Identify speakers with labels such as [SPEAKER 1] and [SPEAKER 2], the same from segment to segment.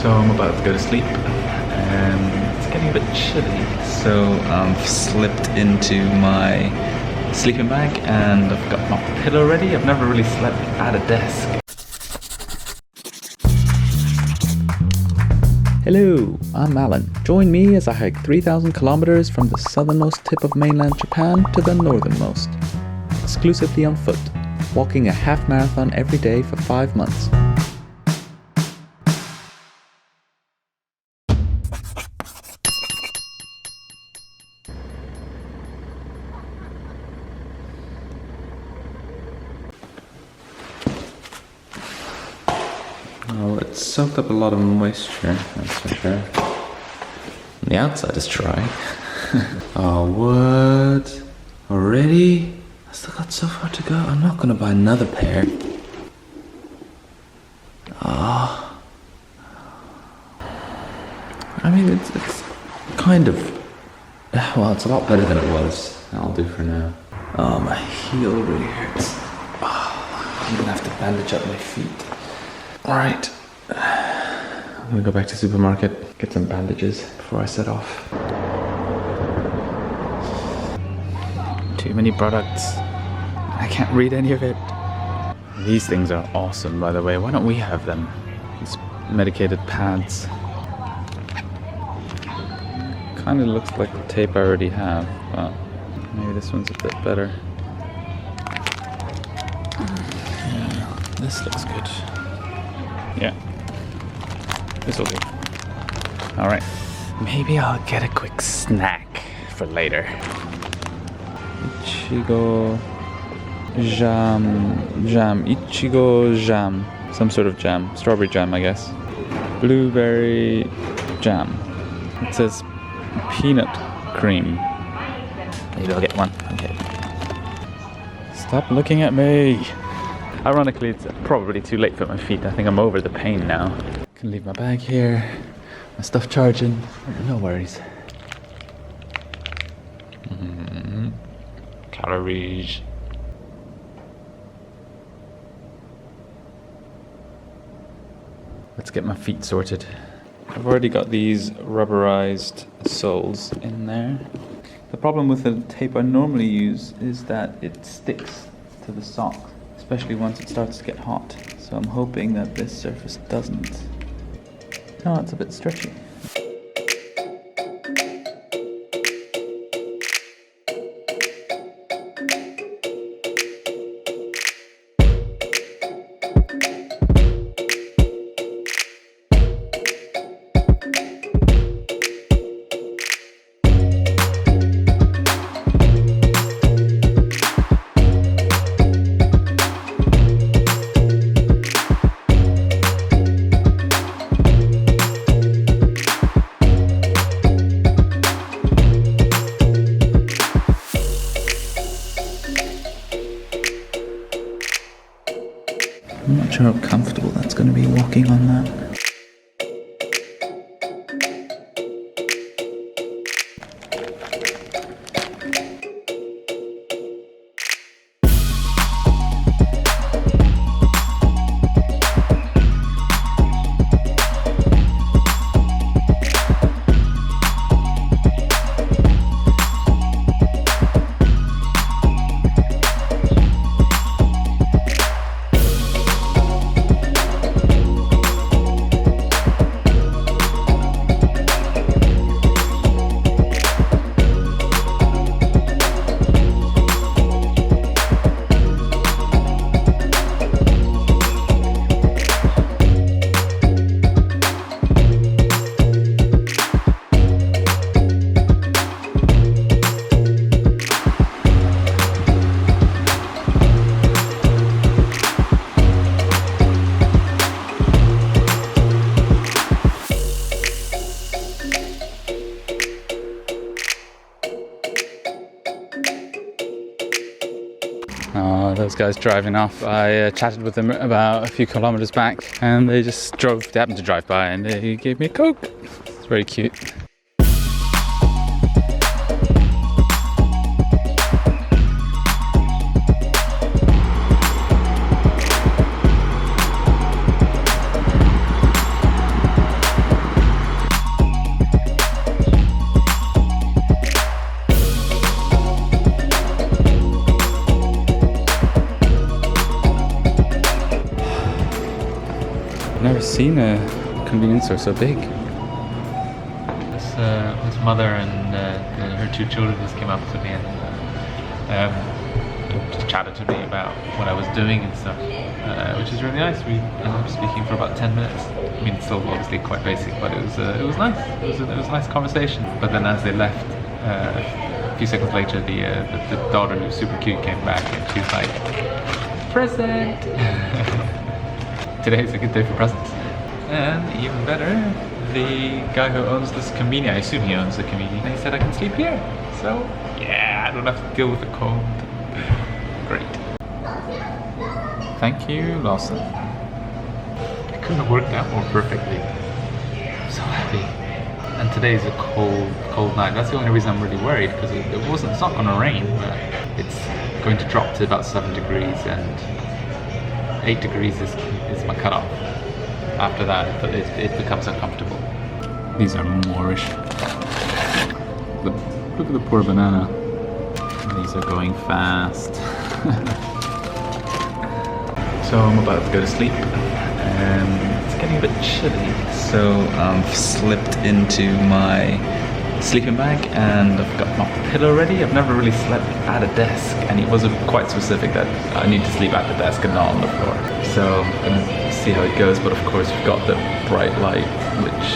[SPEAKER 1] So I'm about to go to sleep and it's getting a bit chilly. So I've slipped into my sleeping bag and I've got my pillow ready. I've never really slept at a desk.
[SPEAKER 2] Hello, I'm Alan. Join me as I hike 3,000 kilometers from the southernmost tip of mainland Japan to the northernmost, exclusively on foot, walking a half marathon every day for 5 months.
[SPEAKER 1] Well, it's soaked up a lot of moisture, that's for sure. The outside is dry. Oh, what? Already? I still got so far to go. I'm not gonna buy another pair. Oh. I mean, it's kind of... Well, it's a lot better than it was. That'll do for now. Oh, my heel really hurts. Oh, I'm gonna have to bandage up my feet. Alright, I'm gonna go back to the supermarket, get some bandages before I set off. Too many products. I can't read any of it. These things are awesome, by the way. Why don't we have them? These medicated pads. Kind of looks like the tape I already have, but maybe this one's a bit better. Yeah, this looks good. Yeah, this will do. Alright, maybe I'll get a quick snack for later. Ichigo jam, some sort of jam, strawberry jam I guess. Blueberry jam. It says peanut cream. Maybe I'll get one, okay. Stop looking at me! Ironically, it's probably too late for my feet. I think I'm over the pain now. Can leave my bag here, my stuff charging, no worries. Calories. Let's get my feet sorted. I've already got these rubberized soles in there. The problem with the tape I normally use is that it sticks to the sock, especially once it starts to get hot. So I'm hoping that this surface doesn't. Oh, it's a bit stretchy. I'm not sure how comfortable that's going to be walking on that. Those guys driving off, I chatted with them about a few kilometers back and they just drove, they happened to drive by and they gave me a Coke. It's very cute. I've never seen a convenience store so big. This mother and her 2 children just came up to me and just chatted to me about what I was doing and stuff, which is really nice. We ended up speaking for about 10 minutes. I mean, it's still obviously quite basic, but it was nice. It was a nice conversation. But then as they left, a few seconds later, the daughter, who was super cute, came back and she was like, "Present!" Today's a good day for presents. And even better, the guy who owns this convenience, I assume he owns the convenience, he said I can sleep here. So yeah, I don't have to deal with the cold. Great. Thank you, Lawson. It couldn't have worked out more perfectly. I'm so happy. And today's a cold night. That's the only reason I'm really worried, because it's not going to rain, but it's going to drop to about 7 degrees, and 8 degrees is my cutoff. After that, it becomes uncomfortable. These are Moorish. Look at the poor banana. These are going fast. So I'm about to go to sleep. It's getting a bit chilly, so I've slipped into my sleeping bag and I've got my pillow ready. I've never really slept at a desk, and it was quite specific that I need to sleep at the desk and not on the floor. So I'm gonna see how it goes, but of course we've got the bright light, which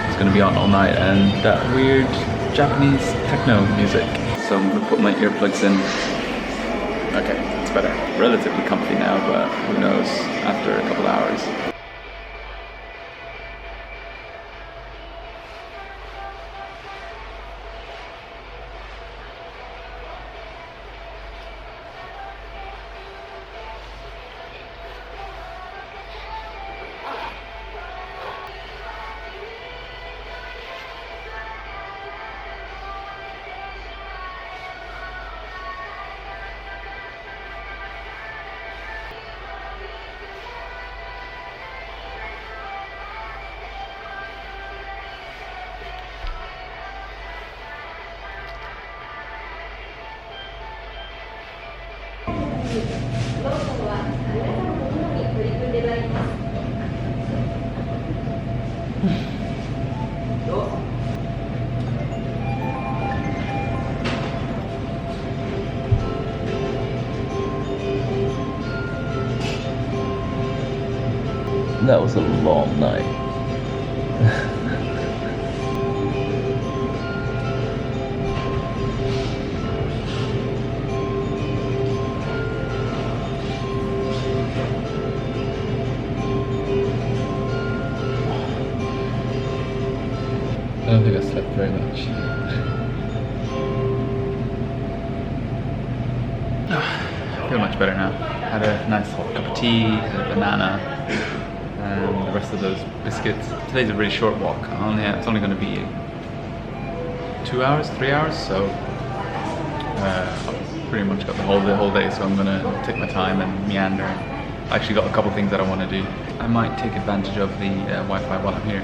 [SPEAKER 1] is gonna be on all night, and that weird Japanese techno music. So I'm gonna put my earplugs in. Okay, it's better. Relatively comfy now, but who knows after a couple hours. That was a long night. I don't think I slept very much. I feel much better now. Had a nice hot cup of tea, had a banana, and the rest of those biscuits. Today's a really short walk. It's only going to be 2 hours, 3 hours, so I've pretty much got the whole day, so I'm going to take my time and meander. I actually got a couple things that I want to do. I might take advantage of the Wi-Fi while I'm here.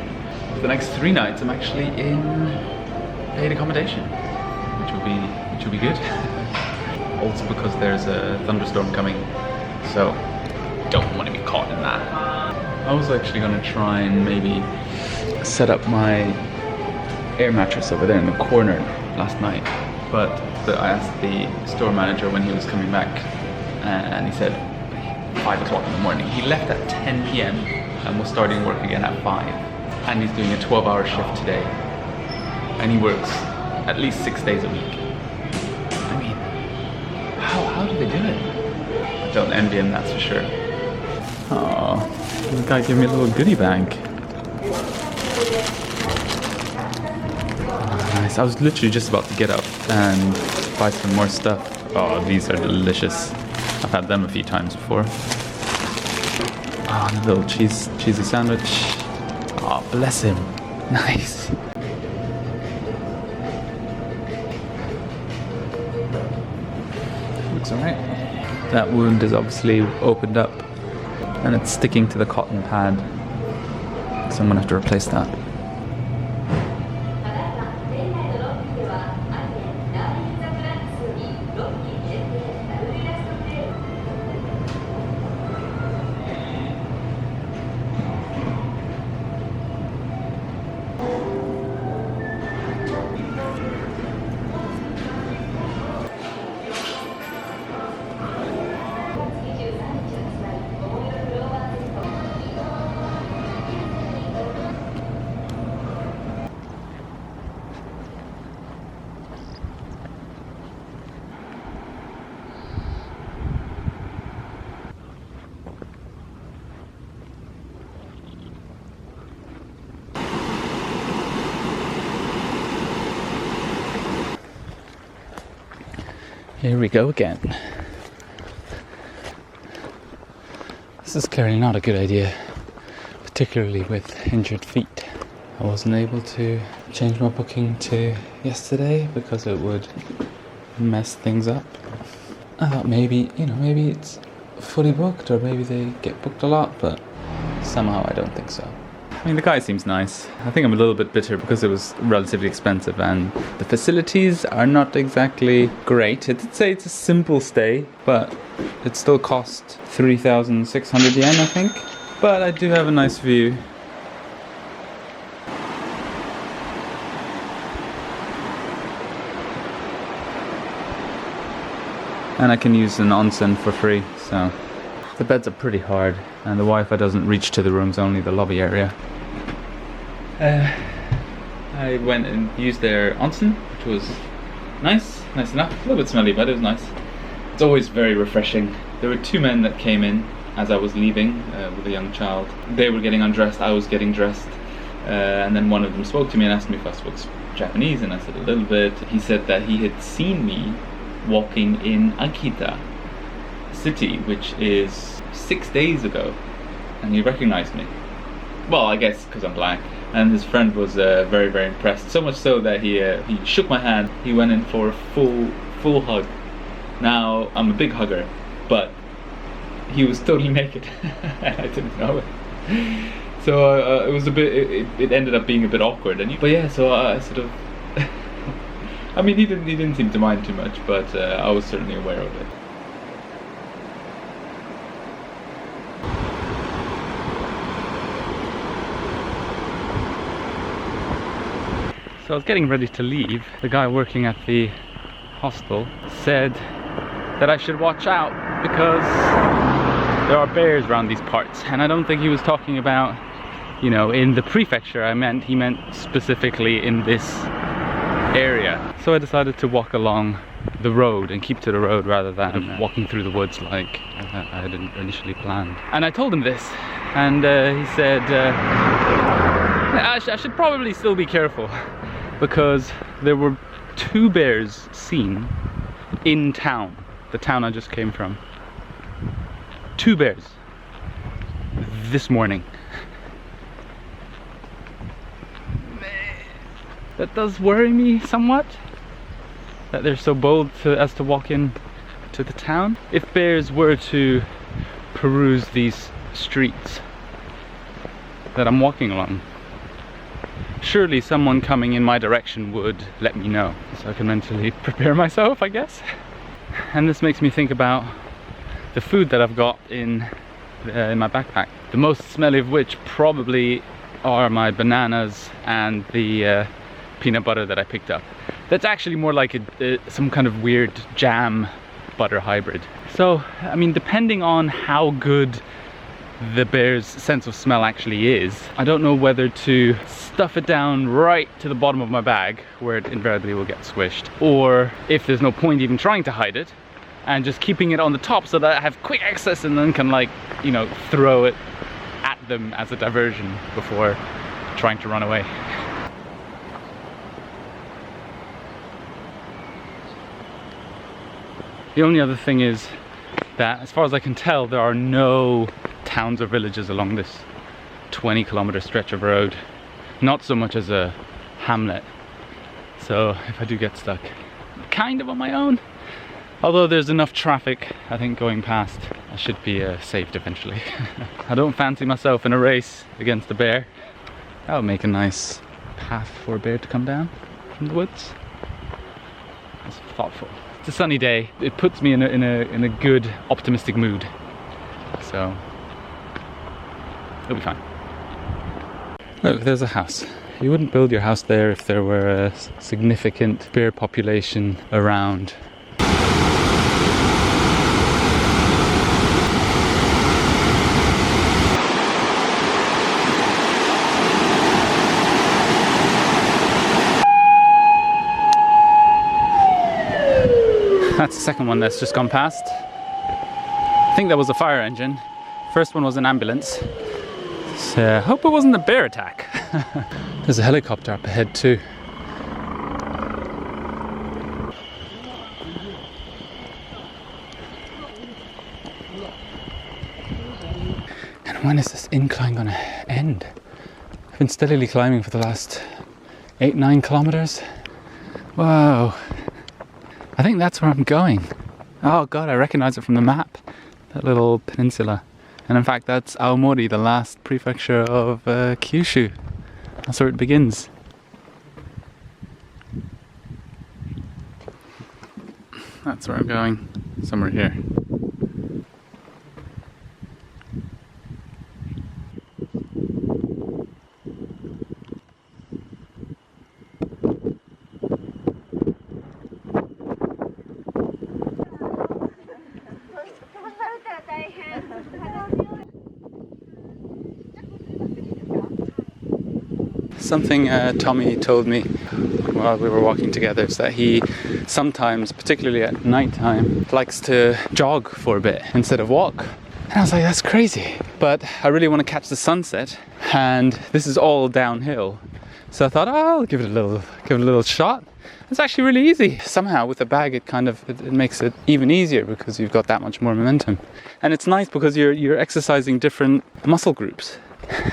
[SPEAKER 1] For the next 3 nights, I'm actually in paid accommodation, which will be good. Also because there's a thunderstorm coming, so don't want to be caught in that. I was actually going to try and maybe set up my air mattress over there in the corner last night, but I asked the store manager when he was coming back, and he said 5 o'clock in the morning. He left at 10 p.m. and was starting work again at 5. And he's doing a 12-hour shift today. And he works at least 6 days a week. I mean, how do they do it? I don't envy him, that's for sure. Aww, this guy gave me a little goodie bag. Oh, nice. I was literally just about to get up and buy some more stuff. Oh, these are delicious. I've had them a few times before. Oh, and a little cheesy sandwich. Oh, bless him. Nice. Looks alright. That wound is obviously opened up and it's sticking to the cotton pad, so I'm gonna have to replace that. Here we go again. This is clearly not a good idea, particularly with injured feet. I wasn't able to change my booking to yesterday because it would mess things up. I thought maybe it's fully booked, or maybe they get booked a lot, but somehow I don't think so. I mean, the guy seems nice. I think I'm a little bit bitter because it was relatively expensive and the facilities are not exactly great. It did say it's a simple stay, but it still cost 3,600 yen, I think. But I do have a nice view. And I can use an onsen for free, so the beds are pretty hard and the Wi-Fi doesn't reach to the rooms, only the lobby area. I went and used their onsen, which was nice enough. A little bit smelly, but it was nice. It's always very refreshing. There were two men that came in as I was leaving with a young child. They were getting undressed, I was getting dressed, and then one of them spoke to me and asked me if I spoke Japanese, and I said a little bit. He said that he had seen me walking in Akita city, which is 6 days ago, and he recognized me. Well, I guess because I'm black. And his friend was very, very impressed. So much so that he shook my hand. He went in for a full hug. Now, I'm a big hugger, but he was totally naked, and I didn't know it. So it was a bit. It ended up being a bit awkward. But yeah, so I sort of. I mean, he didn't seem to mind too much, but I was certainly aware of it. So I was getting ready to leave. The guy working at the hostel said that I should watch out because there are bears around these parts. And I don't think he was talking about, in the prefecture. He meant specifically in this area. So I decided to walk along the road and keep to the road rather than walking through the woods like I had initially planned. And I told him this, and he said I should probably still be careful, because there were 2 bears seen in town, the town I just came from. 2 bears this morning. That does worry me somewhat, that they're so bold as to walk in to the town. If bears were to peruse these streets that I'm walking along, surely someone coming in my direction would let me know, so I can mentally prepare myself, I guess. And this makes me think about the food that I've got in my backpack, the most smelly of which probably are my bananas and the peanut butter that I picked up. That's actually more like some kind of weird jam butter hybrid. So, I mean, depending on how good the bear's sense of smell actually is, I don't know whether to stuff it down right to the bottom of my bag where it invariably will get squished, or if there's no point even trying to hide it and just keeping it on the top so that I have quick access and then can, like, throw it at them as a diversion before trying to run away. The only other thing is that, as far as I can tell, there are no towns or villages along this 20-kilometer stretch of road. Not so much as a hamlet. So if I do get stuck, kind of on my own. Although there's enough traffic, I think, going past, I should be saved eventually. I don't fancy myself in a race against a bear. That would make a nice path for a bear to come down from the woods. That's thoughtful. It's a sunny day. It puts me in a good, optimistic mood. So it'll be fine. Look, there's a house. You wouldn't build your house there if there were a significant bear population around. That's the second one that's just gone past. I think that was a fire engine. First one was an ambulance. So, hope it wasn't a bear attack. There's a helicopter up ahead too. When is this incline gonna end? I've been steadily climbing for the last 8-9 kilometers. Whoa. I think that's where I'm going. Oh god, I recognize it from the map. That little peninsula. And in fact, that's Aomori, the last prefecture of Kyushu. That's where it begins. That's where I'm going. Somewhere here. Something Tommy told me while we were walking together is that he sometimes, particularly at nighttime, likes to jog for a bit instead of walk. And I was like, that's crazy. But I really want to catch the sunset, and this is all downhill. So I thought, oh, I'll give it a little shot. It's actually really easy. Somehow with a bag it makes it even easier because you've got that much more momentum. And it's nice because you're exercising different muscle groups.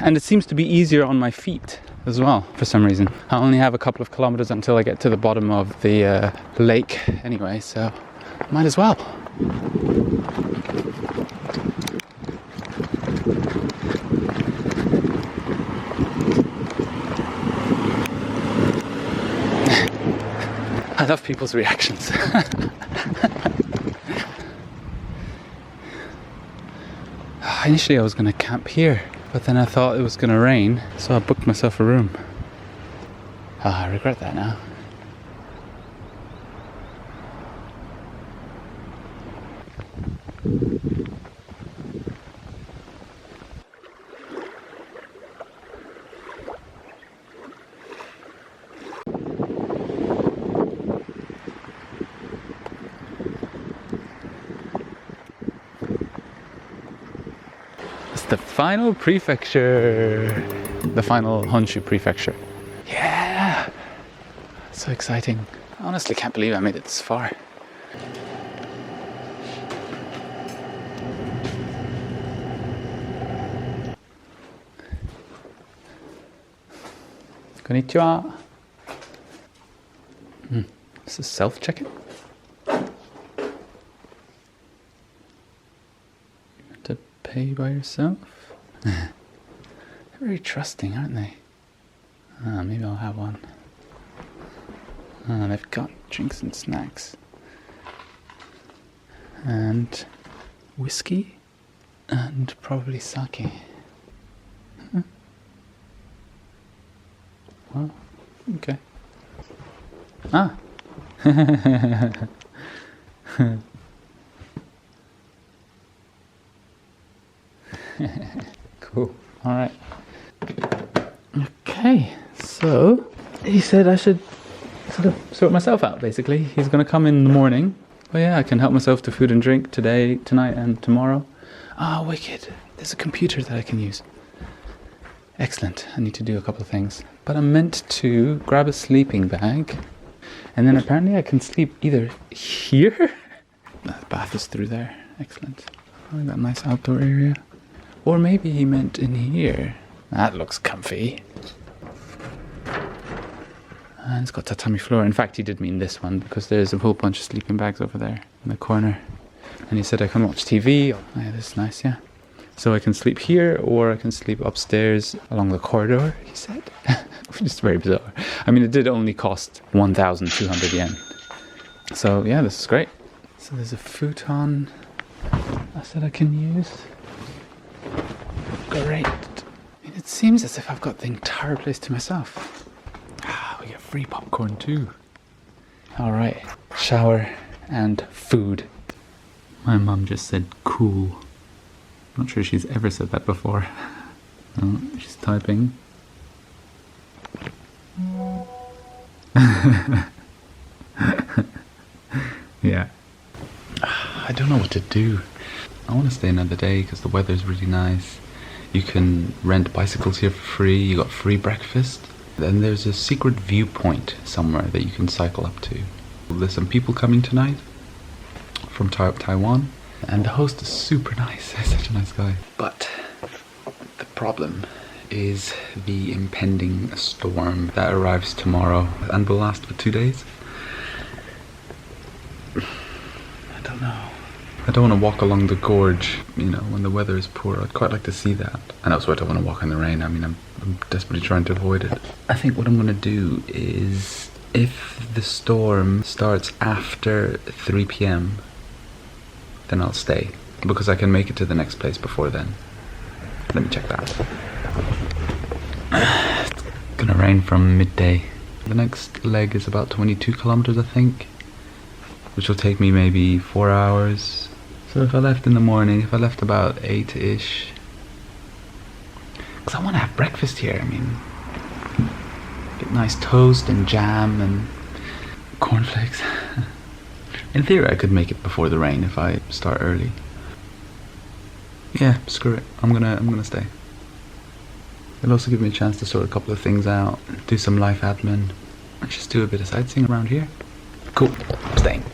[SPEAKER 1] And it seems to be easier on my feet as well, for some reason. I only have a couple of kilometers until I get to the bottom of the lake anyway, so might as well. I love people's reactions. Initially I was going to camp here, but then I thought it was going to rain, so I booked myself a room. I regret that now. The final prefecture, the final Honshu prefecture. Yeah, so exciting. I honestly can't believe I made it this far. Konnichiwa. This is self-check-in. Pay by yourself? They're very trusting, aren't they? Maybe I'll have one. They've got drinks and snacks. And whiskey. And probably sake. Well, okay. Cool. All right. Okay. So he said I should sort of sort myself out. Basically, he's going to come in the morning. Oh yeah, I can help myself to food and drink today, tonight, and tomorrow. Wicked. There's a computer that I can use. Excellent. I need to do a couple of things, but I'm meant to grab a sleeping bag, and then apparently I can sleep either here. The bath is through there. Excellent. Oh, that nice outdoor area. Or maybe he meant in here. That looks comfy. And it's got tatami floor. In fact, he did mean this one because there's a whole bunch of sleeping bags over there in the corner. And he said I can watch TV. Oh, yeah, this is nice, yeah. So I can sleep here or I can sleep upstairs along the corridor, he said. Which is very bizarre. I mean, it did only cost 1,200 yen. So yeah, this is great. So there's a futon I said I can use. Great. It seems as if I've got the entire place to myself. We get free popcorn too. Alright, shower and food. My mum just said cool. I'm not sure she's ever said that before. Oh, she's typing. Yeah. I don't know what to do. I want to stay another day because the weather's really nice. You can rent bicycles here for free. You got free breakfast. Then there's a secret viewpoint somewhere that you can cycle up to. There's some people coming tonight from Taiwan, and the host is super nice. He's such a nice guy. But
[SPEAKER 2] problem is the impending storm that arrives tomorrow and will last for 2 days. I don't know. I don't want to walk along the gorge, you know, when the weather is poor. I'd quite like to see that. And also I don't want to walk in the rain. I mean, I'm desperately trying to avoid it. I think what I'm going to do is, if the storm starts after 3 p.m, then I'll stay, because I can make it to the next place before then. Let me check that. It's gonna rain from midday. The next leg is about 22 kilometers, I think, which will take me maybe 4 hours. So if I left in the morning, if I left about 8-ish, because I want to have breakfast here. I mean, get nice toast and jam and cornflakes. In theory, I could make it before the rain if I start early. Yeah, screw it. I'm gonna stay. It'll also give me a chance to sort a couple of things out, do some life admin, and just do a bit of sightseeing around here. Cool. I'm staying.